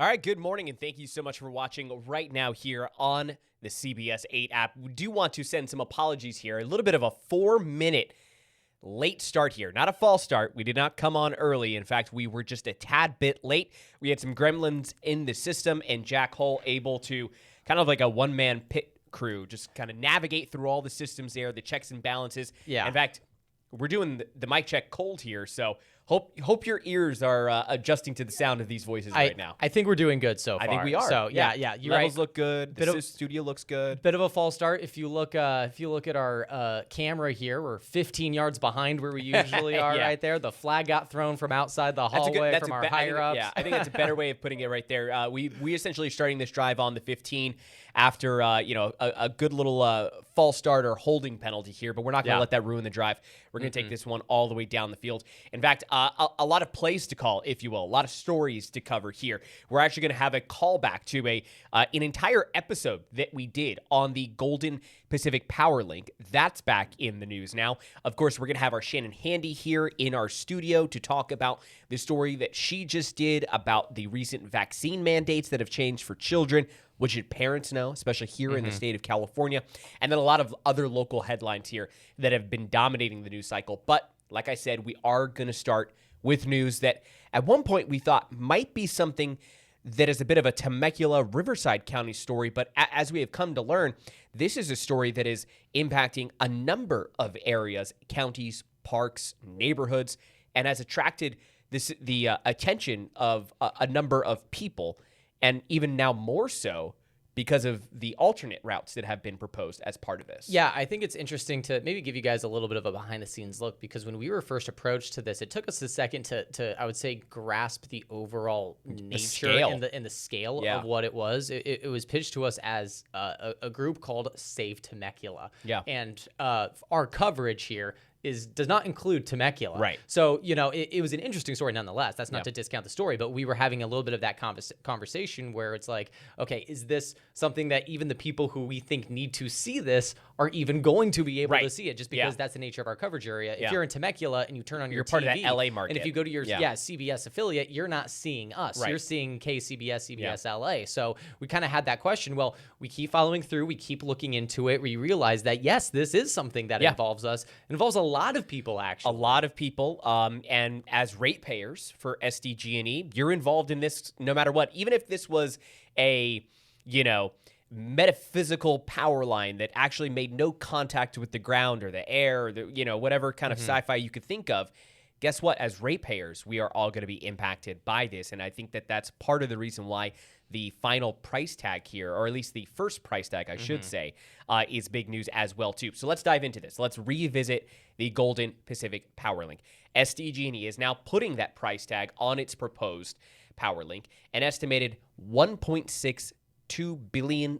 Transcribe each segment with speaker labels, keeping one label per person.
Speaker 1: All right, good morning, and thank you so much for watching right now here on the CBS 8 app. We do want to send some apologies here. A little bit of a 4-minute late start here. Not a false start. We did not come on early. In fact, we were just a tad bit late. We had some gremlins in the system, and Jack Hull able to kind of like a one-man pit crew, just kind of navigate through all the systems there, the checks and balances.
Speaker 2: Yeah.
Speaker 1: In fact, we're doing the mic check cold here, so hope your ears are adjusting to the sound of these voices right now.
Speaker 2: I think we're doing good so far.
Speaker 1: I think we are.
Speaker 2: So yeah, you're right.
Speaker 1: Levels look good. The studio looks good.
Speaker 2: Bit of a false start. If you look at our camera here, we're 15 yards behind where we usually are.
Speaker 1: Yeah.
Speaker 2: Right there. The flag got thrown from outside the hallway from our higher ups.
Speaker 1: Yeah, I think that's a better way of putting it right there. We essentially starting this drive on the 15 after a good little false start or holding penalty here, but we're not going to let that ruin the drive. We're going to take this one all the way down the field. In fact, a lot of plays to call, if you will, a lot of stories to cover here. We're actually going to have a callback to an entire episode that we did on the Golden Pacific Powerlink. That's back in the news now. Of course, we're going to have our Shannon Handy here in our studio to talk about the story that she just did about the recent vaccine mandates that have changed for children. What should parents know, especially here in the state of California? And then a lot of other local headlines here that have been dominating the news cycle. But like I said, we are going to start with news that at one point we thought might be something that is a bit of a Temecula, Riverside County story. But as we have come to learn, this is a story that is impacting a number of areas, counties, parks, neighborhoods, and has attracted the attention of a number of people. And even now more so because of the alternate routes that have been proposed as part of this.
Speaker 2: Yeah, I think it's interesting to maybe give you guys a little bit of a behind-the-scenes look, because when we were first approached to this, it took us a second to I would say, grasp the overall nature and the scale of what it was. It was pitched to us as a group called Save Temecula.
Speaker 1: Yeah.
Speaker 2: And our coverage here does not include Temecula.
Speaker 1: Right.
Speaker 2: So, it was an interesting story nonetheless. That's not to discount the story, but we were having a little bit of that conversation where it's like, okay, is this something that even the people who we think need to see this are even going to be able to see it, just because that's the nature of our coverage area? If you're in Temecula and you turn on your TV,
Speaker 1: part of that LA market.
Speaker 2: and if you go to your CBS affiliate, you're not seeing us.
Speaker 1: Right.
Speaker 2: You're seeing KCBS, CBS LA. So we kind of had that question. Well, we keep following through. We keep looking into it. We realize that, yes, this is something that involves us. It involves a lot of people, actually.
Speaker 1: A lot of people. And as ratepayers for SDG&E, you're involved in this no matter what. Even if this was a, metaphysical power line that actually made no contact with the ground or the air or the, whatever kind of sci-fi you could think of. Guess what? As ratepayers, we are all going to be impacted by this. And I think that that's part of the reason why the final price tag here, or at least the first price tag, I should say, is big news as well, too. So let's dive into this. Let's revisit the Golden Pacific Powerlink. SDG&E is now putting that price tag on its proposed Powerlink, an estimated $1.62 billion,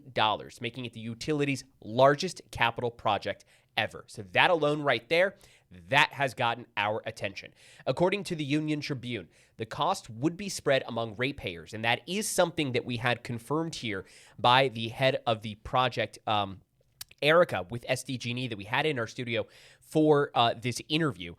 Speaker 1: making it the utility's largest capital project ever. So that alone right there, that has gotten our attention. According to the Union Tribune, the cost would be spread among ratepayers, and that is something that we had confirmed here by the head of the project, Erica, with SDG&E, that we had in our studio for this interview.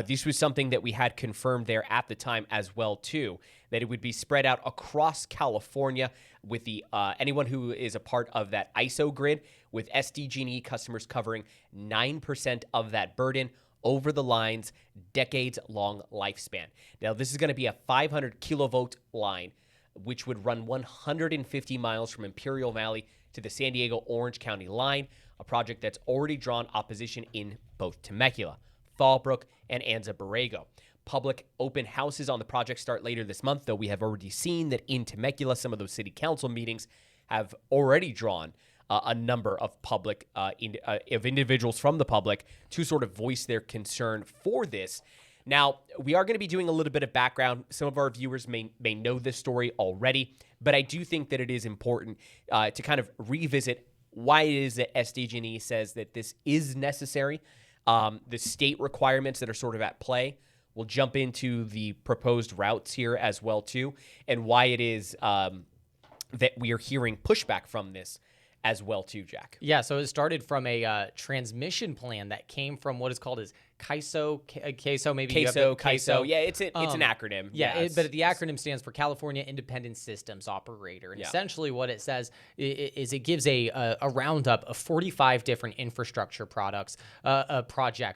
Speaker 1: This was something that we had confirmed there at the time as well, too, that it would be spread out across California with the anyone who is a part of that ISO grid, with SDG&E customers covering 9% of that burden over the line's decades-long lifespan. Now, this is going to be a 500 kilovolt line, which would run 150 miles from Imperial Valley to the San Diego-Orange County line, a project that's already drawn opposition in both Temecula, Fallbrook, and Anza Borrego. Public open houses on the project start later this month, though we have already seen that in Temecula, some of those city council meetings have already drawn a number of public of individuals from the public to sort of voice their concern for this. Now, we are going to be doing a little bit of background. Some of our viewers may know this story already, but I do think that it is important to kind of revisit why it is that SDG&E says that this is necessary, the state requirements that are sort of at play. We'll jump into the proposed routes here as well, too, and why it is that we are hearing pushback from this as well, too, Jack.
Speaker 2: Yeah, so it started from a transmission plan that came from what is called as CAISO, maybe you have
Speaker 1: CAISO,
Speaker 2: the
Speaker 1: CAISO. Yeah, it's an acronym.
Speaker 2: Yeah, but the acronym stands for California Independent Systems Operator. And essentially what it says is it gives a roundup of 45 different infrastructure projects.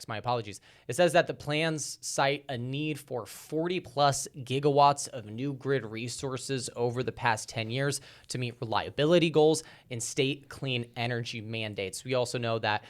Speaker 2: My apologies. It says that the plans cite a need for 40 plus gigawatts of new grid resources over the past 10 years to meet reliability goals and state clean energy mandates. We also know that,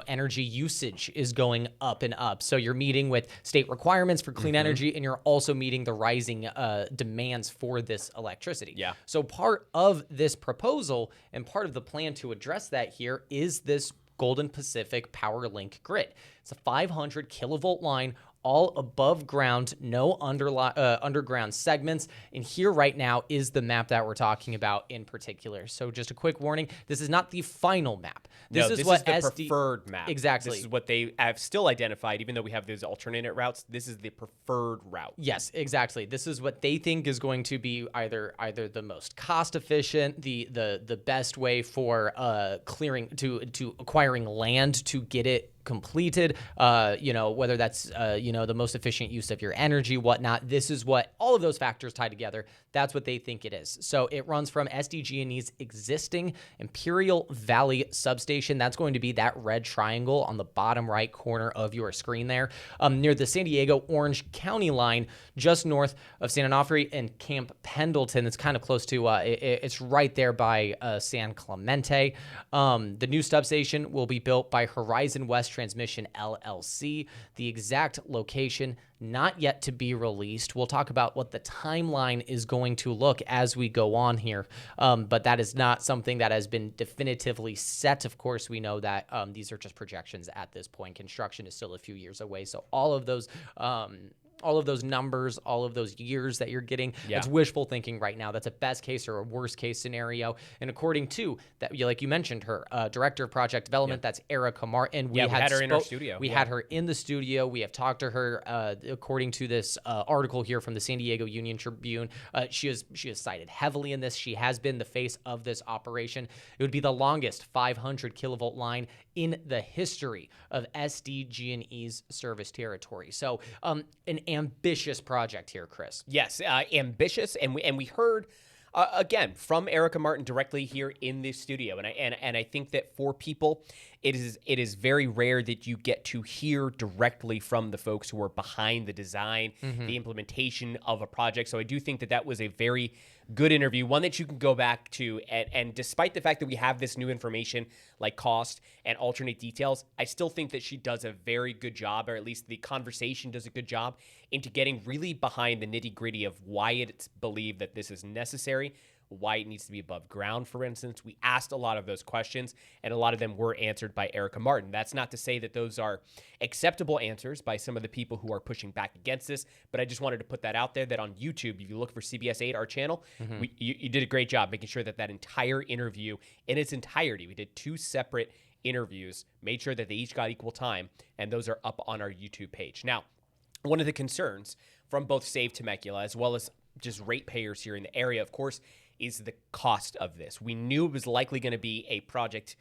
Speaker 2: energy usage is going up and up. So you're meeting with state requirements for clean energy, and you're also meeting the rising demands for this electricity.
Speaker 1: Yeah.
Speaker 2: So part of this proposal and part of the plan to address that here is this Golden Pacific Powerlink grid. It's a 500 kilovolt line, all above ground, no underground segments. And here right now is the map that we're talking about in particular. So just a quick warning, this is not the final map.
Speaker 1: This is the preferred map.
Speaker 2: Exactly.
Speaker 1: This is what they have still identified, even though we have those alternate routes. This is the preferred route.
Speaker 2: Yes, exactly. This is what they think is going to be either the most cost efficient, the best way for acquiring land to get it completed, whether that's, the most efficient use of your energy, whatnot. This is what all of those factors tie together. That's what they think it is. So it runs from SDG&E's existing Imperial Valley substation. That's going to be that red triangle on the bottom right corner of your screen there, near the San Diego Orange County line, just north of San Onofre and Camp Pendleton. It's kind of close to, it's right there by San Clemente. The new substation will be built by Horizon West Transmission LLC. The exact location not yet to be released. We'll talk about what the timeline is going to look as we go on here, but that is not something that has been definitively set. Of course, we know that these are just projections at this point. Construction is still a few years away, so all of those numbers, all of those years that you're getting, it's wishful thinking right now. That's a best case or a worst case scenario. And according to that, like you mentioned, her director of project development, that's Erica Martin.
Speaker 1: We had her in our studio.
Speaker 2: We had her in the studio. We have talked to her. According to this article here from the San Diego Union Tribune, she is cited heavily in this. She has been the face of this operation. It would be the longest 500 kilovolt line in the history of SDG&E's service territory. So an ambitious project here, Chris.
Speaker 1: Yes, ambitious, and we heard again from Erica Martin directly here in the studio, and I think that for people, it is very rare that you get to hear directly from the folks who are behind the design, the implementation of a project. So I do think that was a very good interview, one that you can go back to. And despite the fact that we have this new information like cost and alternate details, I still think that she does a very good job, or at least the conversation does a good job into getting really behind the nitty gritty of why it's believed that this is necessary, why it needs to be above ground, for instance. We asked a lot of those questions, and a lot of them were answered by Erica Martin. That's not to say that those are acceptable answers by some of the people who are pushing back against this, but I just wanted to put that out there, that on YouTube, if you look for CBS 8, our channel, you did a great job making sure that entire interview in its entirety, we did 2 separate interviews, made sure that they each got equal time, and those are up on our YouTube page. Now, one of the concerns from both Save Temecula as well as just ratepayers here in the area, of course, is the cost of this. We knew it was likely going to be a project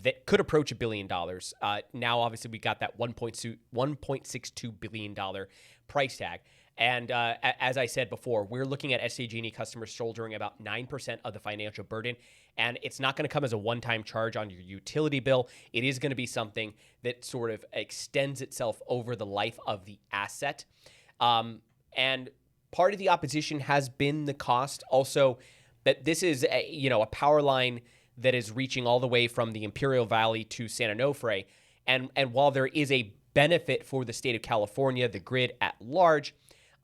Speaker 1: that could approach $1 billion. Now, obviously, we got that $1.62 billion price tag. And as I said before, we're looking at SDG&E customers shouldering about 9% of the financial burden. And it's not going to come as a one-time charge on your utility bill. It is going to be something that sort of extends itself over the life of the asset. And part of the opposition has been the cost. Also, that this is a power line that is reaching all the way from the Imperial Valley to San Onofre. And while there is a benefit for the state of California, the grid at large,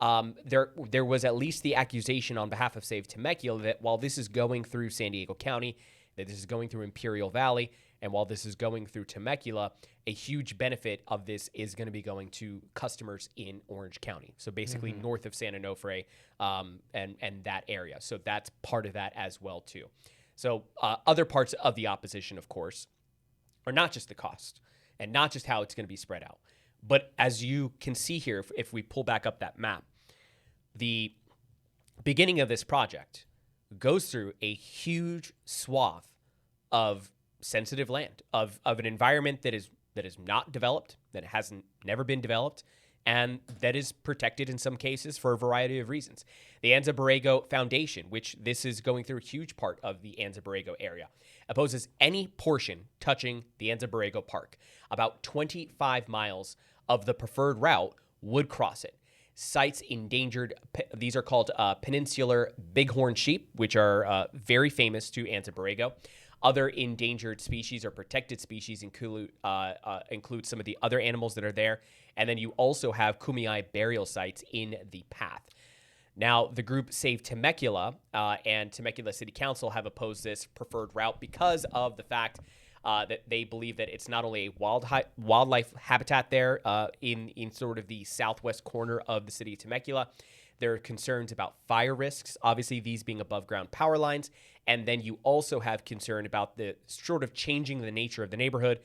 Speaker 1: there was at least the accusation on behalf of Save Temecula that while this is going through San Diego County, that this is going through Imperial Valley, and while this is going through Temecula, a huge benefit of this is going to be going to customers in Orange County. So basically north of San Onofre and that area. So that's part of that as well, too. So other parts of the opposition, of course, are not just the cost and not just how it's going to be spread out. But as you can see here, if we pull back up that map, the beginning of this project goes through a huge swath of sensitive land, of an environment that is that is not developed, that hasn't never been developed, and that is protected in some cases for a variety of reasons. The Anza Borrego Foundation, which this is going through a huge part of the Anza Borrego area, opposes any portion touching the Anza Borrego Park. About 25 miles of the preferred route would cross it. Cites endangered, these are called peninsular bighorn sheep, which are very famous to Anza Borrego. Other endangered species or protected species include some of the other animals that are there. And then you also have Kumeyaay burial sites in the path. Now, the group Save Temecula and Temecula City Council have opposed this preferred route because of the fact that they believe that it's not only a wildlife habitat there in sort of the southwest corner of the city of Temecula. There are concerns about fire risks, obviously these being above ground power lines. And then you also have concern about the sort of changing the nature of the neighborhood.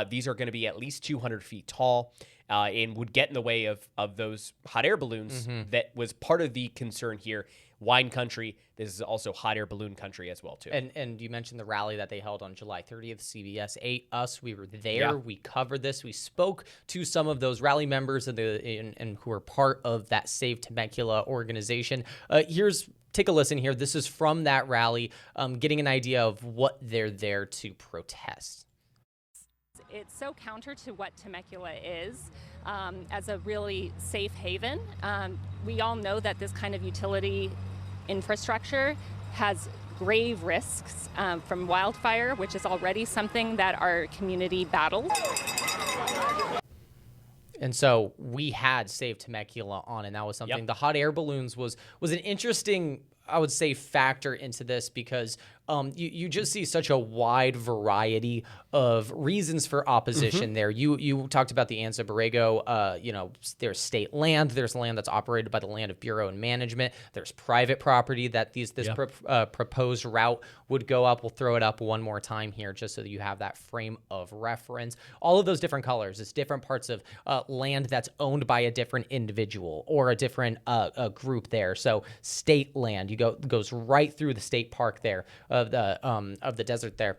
Speaker 1: These are going to be at least 200 feet tall and would get in the way of those hot air balloons. That was part of the concern here. Wine country. This is also hot air balloon country as well, too.
Speaker 2: And you mentioned the rally that they held on July 30th, CBS 8 Us. We were there.
Speaker 1: Yeah.
Speaker 2: We covered this. We spoke to some of those rally members and who are part of that Save Temecula organization. Take a listen here. This is from that rally, getting an idea of what they're there to protest.
Speaker 3: It's so counter to what Temecula is as a really safe haven. We all know that this kind of utility infrastructure has grave risks from wildfire, which is already something that our community battles.
Speaker 2: And so we had Save Temecula on, and that was something.
Speaker 1: Yep.
Speaker 2: The hot air balloons was an interesting, I would say, factor into this because you just see such a wide variety of reasons for opposition there. You talked about the Anza Borrego, there's state land, there's land that's operated by the Land Bureau and Management, there's private property that this proposed route would go up. We'll throw it up one more time here just so that you have that frame of reference. All of those different colors, it's different parts of land that's owned by a different individual or a different group there. So state land, goes right through the state park there of the desert there.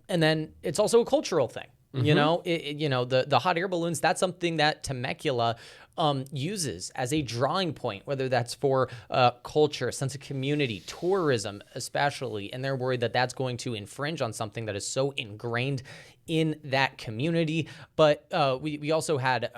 Speaker 2: And then it's also a cultural thing. The hot air balloons, that's something that Temecula uses as a drawing point, whether that's for culture, sense of community, tourism especially, and they're worried that that's going to infringe on something that is so ingrained in that community. But we also had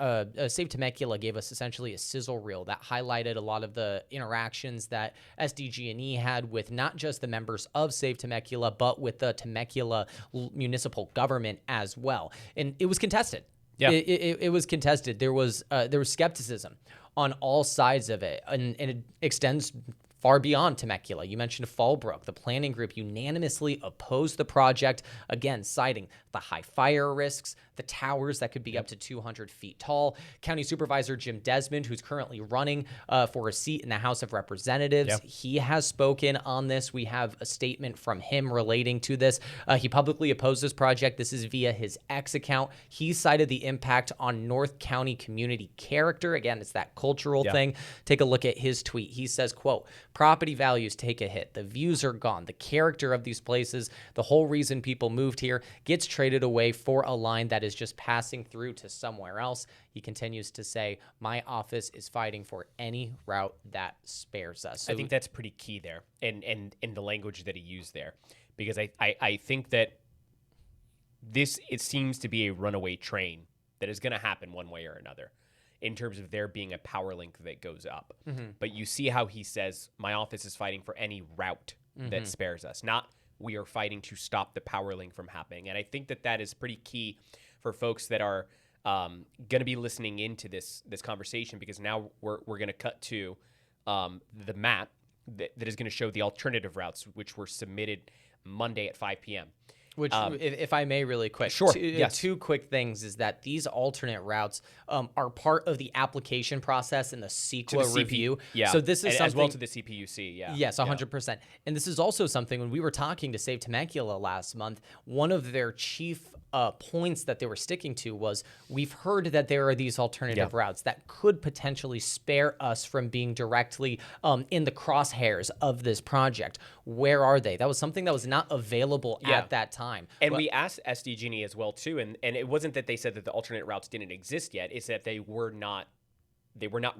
Speaker 2: Save Temecula gave us essentially a sizzle reel that highlighted a lot of the interactions that SDG&E had with not just the members of Save Temecula, but with the Temecula municipal government as well. And it was contested. Yeah, it was contested. There was skepticism on all sides of it, and it extends far beyond Temecula. You mentioned Fallbrook. The planning group unanimously opposed the project, again, citing the high fire risks, the towers that could be up to 200 feet tall. County Supervisor Jim Desmond, who's currently running for a seat in the House of Representatives, he has spoken on this. We have a statement from him relating to this. He publicly opposed this project. This is via his X account. He cited the impact on North County community character. Again, it's that cultural thing. Take a look at his tweet. He says, quote, "Property values take a hit. The views are gone. The character of these places, the whole reason people moved here, gets traded away for a line that is just passing through to somewhere else." He continues to say, "My office is fighting for any route that spares us." So
Speaker 1: I think that's pretty key there, and in the language that he used there, because I think that it seems to be a runaway train that is going to happen one way or another, in terms of there being a power link that goes up. But you see how he says, "My office is fighting for any route that spares us," not "we are fighting to stop the power link from happening." And I think that is pretty key for folks that are going to be listening into this conversation, because now we're going to cut to the map that is going to show the alternative routes, which were submitted Monday at 5 p.m.
Speaker 2: Which, if I may, really quick,
Speaker 1: sure.
Speaker 2: Two quick things is that these alternate routes are part of the application process in the CEQA review. So this is something
Speaker 1: as well to the CPUC.
Speaker 2: Yes, 100%. And this is also something, when we were talking to Save Temecula last month, one of their chief points that they were sticking to was, we've heard that there are these alternative routes that could potentially spare us from being directly in the crosshairs of this project. Where are they? That was something that was not available at that time. time.
Speaker 1: And we asked SDG&E as well too, and it wasn't that they said that the alternate routes didn't exist yet. It's that they were not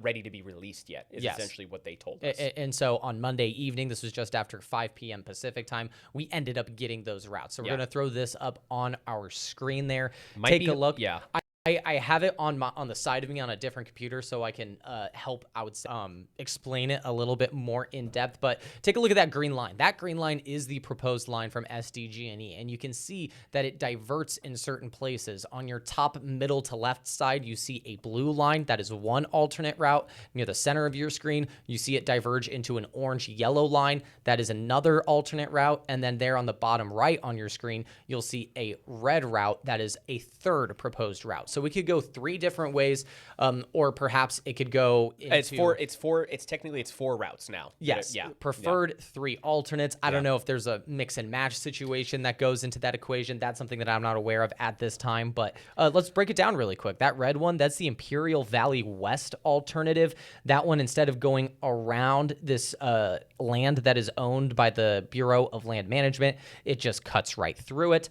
Speaker 1: ready to be released yet, is essentially what they told us.
Speaker 2: And so on Monday evening, this was just after 5 p.m. Pacific time, we ended up getting those routes. So we're going to throw this up on our screen there. Take a look.
Speaker 1: Yeah.
Speaker 2: I have it on the side of me on a different computer, so I can help, I would say, explain it a little bit more in depth. But take a look at that green line. That green line is the proposed line from SDG&E, and you can see that it diverts in certain places. On your top middle to left side, you see a blue line. That is one alternate route. Near the center of your screen, you see it diverge into an orange-yellow line. That is another alternate route. And then there on the bottom right on your screen, you'll see a red route. That is a third proposed route. So we could go 3 different ways, or perhaps it could go into...
Speaker 1: It's technically 4 routes now.
Speaker 2: Yes. Preferred 3 alternates. I don't know if there's a mix and match situation that goes into that equation. That's something that I'm not aware of at this time, but let's break it down really quick. That red one, that's the Imperial Valley West alternative. That one, instead of going around this land that is owned by the Bureau of Land Management, it just cuts right through it.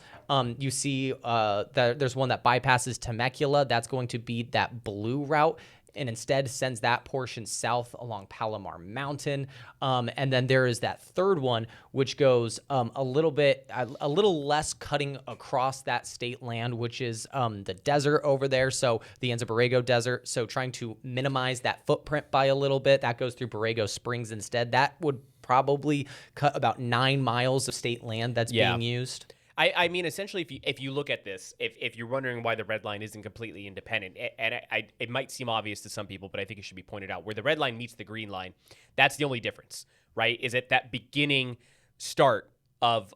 Speaker 2: You see that there's one that bypasses Temecula. That's going to be that blue route, and instead sends that portion south along Palomar Mountain. And then there is that third one, which goes a little less cutting across that state land, which is the desert over there. So the Anza Borrego Desert. So trying to minimize that footprint by a little bit. That goes through Borrego Springs instead. That would probably cut about 9 miles of state land that's being used.
Speaker 1: I mean, essentially, if you look at this, if you're wondering why the red line isn't completely independent, and it might seem obvious to some people, but I think it should be pointed out, where the red line meets the green line, that's the only difference, right? Is at that beginning start of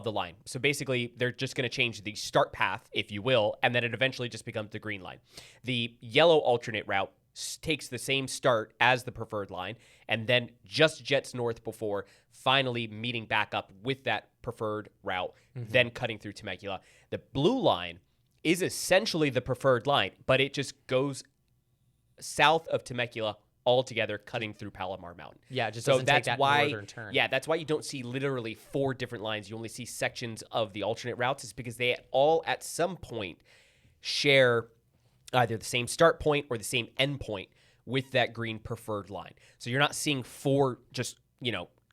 Speaker 1: the line. So basically, they're just going to change the start path, if you will, and then it eventually just becomes the green line. The yellow alternate route takes the same start as the preferred line and then just jets north before finally meeting back up with that preferred route, then cutting through Temecula. The blue line is essentially the preferred line, but it just goes south of Temecula altogether, cutting through Palomar Mountain.
Speaker 2: Yeah, it just doesn't take that northern turn.
Speaker 1: Yeah, that's why you don't see literally 4 different lines. You only see sections of the alternate routes, is because they all at some point share either the same start point or the same end point with that green preferred line. So you're not seeing 4 just,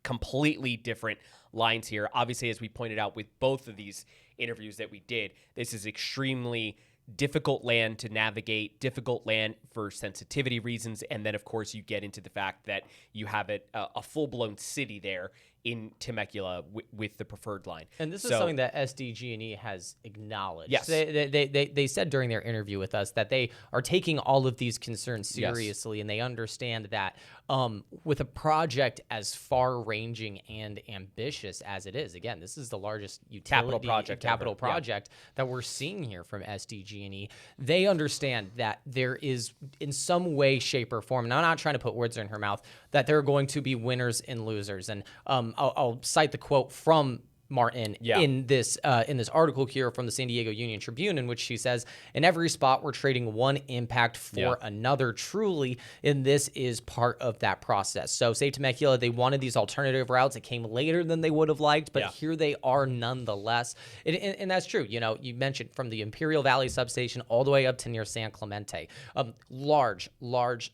Speaker 1: completely different lines here. Obviously, as we pointed out with both of these interviews that we did, this is extremely difficult land to navigate, difficult land for sensitivity reasons. And then, of course, you get into the fact that you have a full-blown city there in Temecula with the preferred line.
Speaker 2: And this is something that SDG&E has acknowledged.
Speaker 1: Yes.
Speaker 2: They said during their interview with us that they are taking all of these concerns seriously, and they understand that with a project as far-ranging and ambitious as it is, again, this is the largest capital project that we're seeing here from SDG&E. They understand that there is, in some way, shape, or form, and I'm not trying to put words in her mouth, that there are going to be winners and losers. And I'll cite the quote from Martin in this article here from the San Diego Union Tribune, in which she says, "In every spot, we're trading one impact for another, truly, and this is part of that process." So say Temecula, they wanted these alternative routes. It came later than they would have liked, but here they are nonetheless. And that's true. You mentioned from the Imperial Valley substation all the way up to near San Clemente, large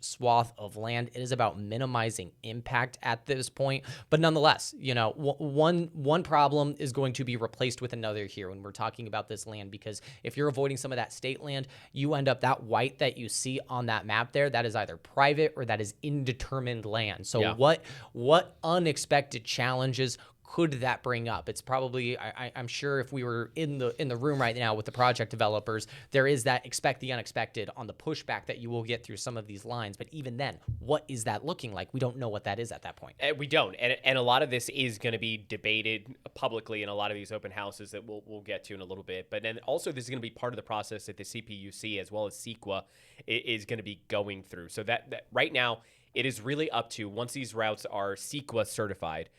Speaker 2: swath of land. It is about minimizing impact at this point, but nonetheless, one problem is going to be replaced with another here when we're talking about this land, because if you're avoiding some of that state land, you end up, that white that you see on that map there, that is either private or that is indeterminate land. So what unexpected challenges could that bring up? It's probably, I'm sure if we were in the room right now with the project developers, there is that expect the unexpected on the pushback that you will get through some of these lines. But even then, what is that looking like? We don't know what that is at that point.
Speaker 1: We don't. And a lot of this is going to be debated publicly in a lot of these open houses that we'll get to in a little bit. But then also this is going to be part of the process that the CPUC as well as CEQA is going to be going through. So that right now, it is really up to, once these routes are CEQA certified,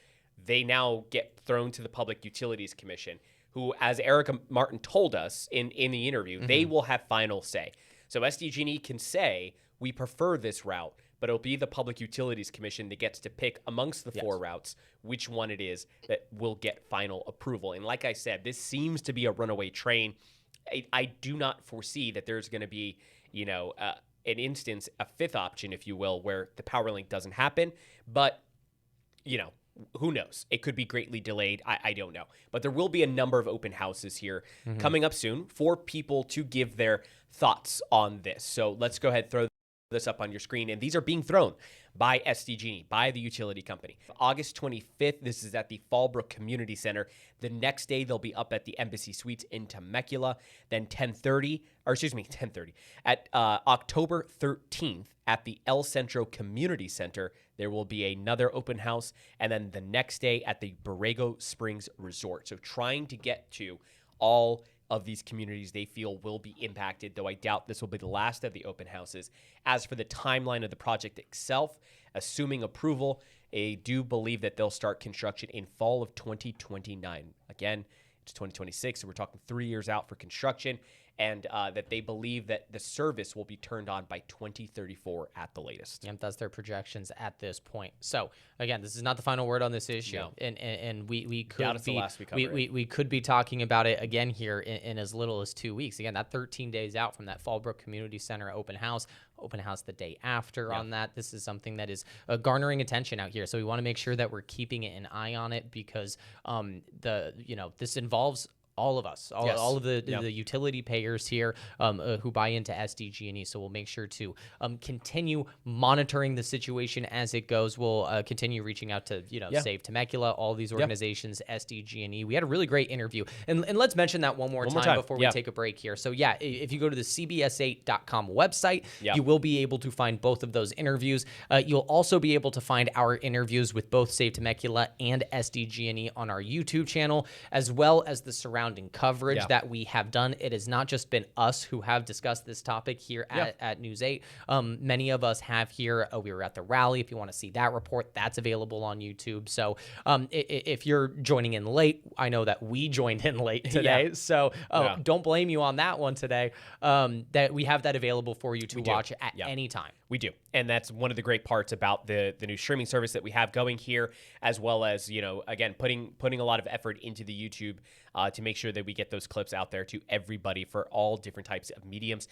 Speaker 1: they now get thrown to the Public Utilities Commission, who, as Erica Martin told us in the interview, they will have final say. So SDG&E can say, we prefer this route, but it'll be the Public Utilities Commission that gets to pick amongst the four routes which one it is that will get final approval. And like I said, this seems to be a runaway train. I do not foresee that there's going to be, an instance, a fifth option, if you will, where the Powerlink doesn't happen. But, who knows? It could be greatly delayed. I don't know. But there will be a number of open houses here coming up soon for people to give their thoughts on this. So let's go ahead and throw this up on your screen. And these are being thrown by SDG&E, by the utility company. August 25th, this is at the Fallbrook Community Center. The next day, they'll be up at the Embassy Suites in Temecula. Then 10:30. At October 13th, at the El Centro Community Center, there will be another open house. And then the next day at the Borrego Springs Resort. So trying to get to all of these communities they feel will be impacted, though I doubt this will be the last of the open houses. As for the timeline of the project itself, assuming approval, I do believe that they'll start construction in fall of 2029. Again, it's 2026, so we're talking 3 years out for construction, and that they believe that the service will be turned on by 2034 at the latest.
Speaker 2: Yep, that's their projections at this point. So again, this is not the final word on this issue,
Speaker 1: No.
Speaker 2: and we could
Speaker 1: the last we cover
Speaker 2: we could be talking about it again here in as little as 2 weeks. Again, that 13 days out from that Fallbrook Community Center open house the day after on that. This is something that is garnering attention out here. So we want to make sure that we're keeping an eye on it because this involves all of us, all of the utility payers here who buy into SDG&E. So we'll make sure to continue monitoring the situation as it goes. We'll continue reaching out to, Save Temecula, all these organizations, SDG&E. We had a really great interview. And let's mention that one more time before we take a break here. So if you go to the CBS8.com website, you will be able to find both of those interviews. You'll also be able to find our interviews with both Save Temecula and SDG&E on our YouTube channel, as well as the surrounding coverage that we have done. It has not just been us who have discussed this topic here at News 8. Many of us have here. We were at the rally. If you want to see that report, that's available on YouTube. So if you're joining in late, I know that we joined in late today. So don't blame you on that one today. That we have that available for you to watch at any time.
Speaker 1: We do. And that's one of the great parts about the new streaming service that we have going here, as well as, again, putting a lot of effort into the YouTube to make sure that we get those clips out there to everybody for all different types of mediums.